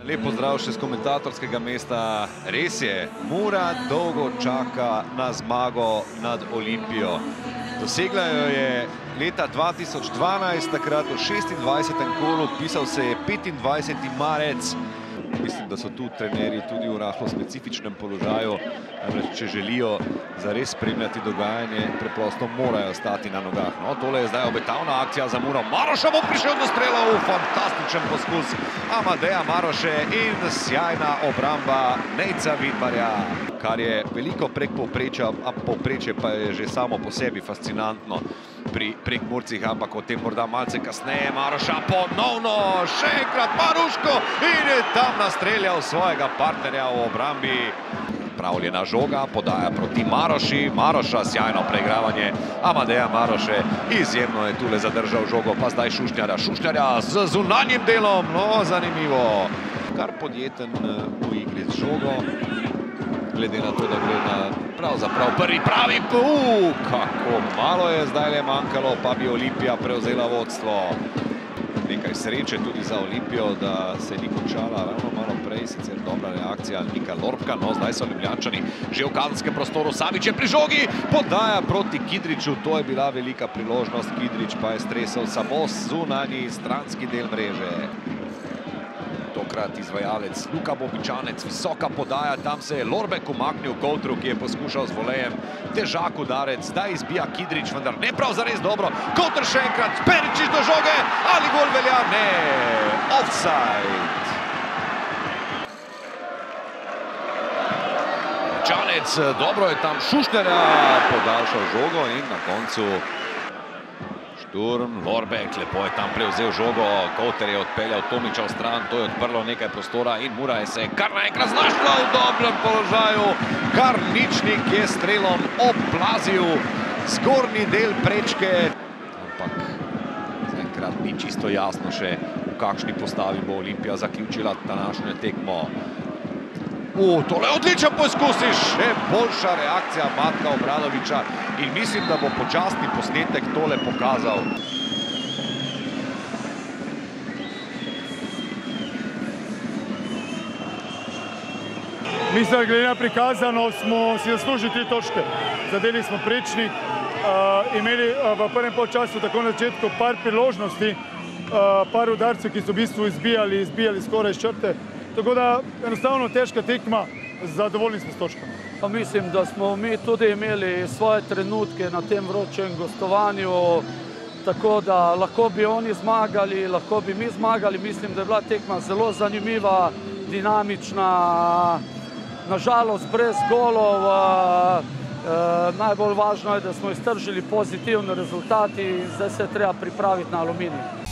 Lep pozdrav še z komentatorskega mesta. Res je, Mura dolgo čaka na zmago nad Olimpijo. Dosegla jo je leta 2012, takrat v 26. kolu, pisal se je 25. marec. Mislim, da so tu trenerji tudi v rahlo specifičnem položaju. Če želijo zares spremljati dogajanje, preprosto morajo stati na nogah. No, tole je zdaj obetavna akcija za Muro. Maroša bo prišel do strela, fantastičen poskus Amadeja Maroše in sjajna obramba Nejca Vidmarja, kar je veliko prek povprečja, a povprečje pa je že samo po sebi fascinantno pri Prekmurcih, ampak o tem morda malce kasneje. Maroša ponovno, še enkrat Maruško in je tam nastreljal svojega partnerja v obrambi. Pravljena žoga, podaja proti Maroši, Maroša, sjajno preigravanje Amadeja Maroše, izjemno je tule zadržal žogo, pa zdaj Šušnjarja z zunanjim delom, no zanimivo. Kar podjeten v igri z žogo, glede na to, da gre na pravzaprav prvi pravi, kako malo je zdaj le manjkalo, pa bi Olimpija prevzela vodstvo. Nekaj sreče tudi za Olimpijo, da se ni končala ravno malo prej, sicer dobra reakcija Nika Lorbka, no zdaj so Ljubljančani že v kazenskem prostoru, Savić je pri žogi, podaja proti Kidriču, to je bila velika priložnost, Kidrič pa je stresel samo zunanji stranski del mreže. Tokrat izvajalec Luka Bobičanec, visoka podaja, tam se je Lorbek umaknil Koutru, ki je poskušal z volejem, težak udarec, zdaj izbija Kidrič, vendar ne prav zares dobro, Koutr še enkrat, Peričič do žoge, ali gol velja? Ne, offside. Bobičanec, dobro je tam Šušnjarja, podaljšal žogo in na koncu Šturm, Lorbek, lepo je tam prevzel žogo, Koutr je odpeljal Tomiča v stran, to je odprlo nekaj prostora in Mura je se kar naenkrat znašla v dobrem položaju. Karničnik je strelom oplazil zgornji del prečke, ampak zaenkrat ni čisto jasno še, v kakšni postavi bo Olimpija zaključila današnjo tekmo. Tole je odličen poskus in še boljša reakcija Matka Obradoviča in mislim, da bo počasni posnetek tole pokazal. Mislim, da glede na prikazano smo si zaslužili 3 točke. Zadeli smo prečnik, imeli v prvem polčasu tako na začetku par priložnosti, par udarcev, ki so v bistvu izbijali skoraj iz črte. Tako da enostavno težka tekma, zadovoljni smo s točkami. Pa mislim, da smo mi tudi imeli svoje trenutke na tem vročem gostovanju, tako da lahko bi oni zmagali, lahko bi mi zmagali. Mislim, da je bila tekma zelo zanimiva, dinamična, nažalost brez golov. Najbolj važno je, da smo iztržili pozitivne rezultati in zdaj se je treba pripraviti na Aluminij.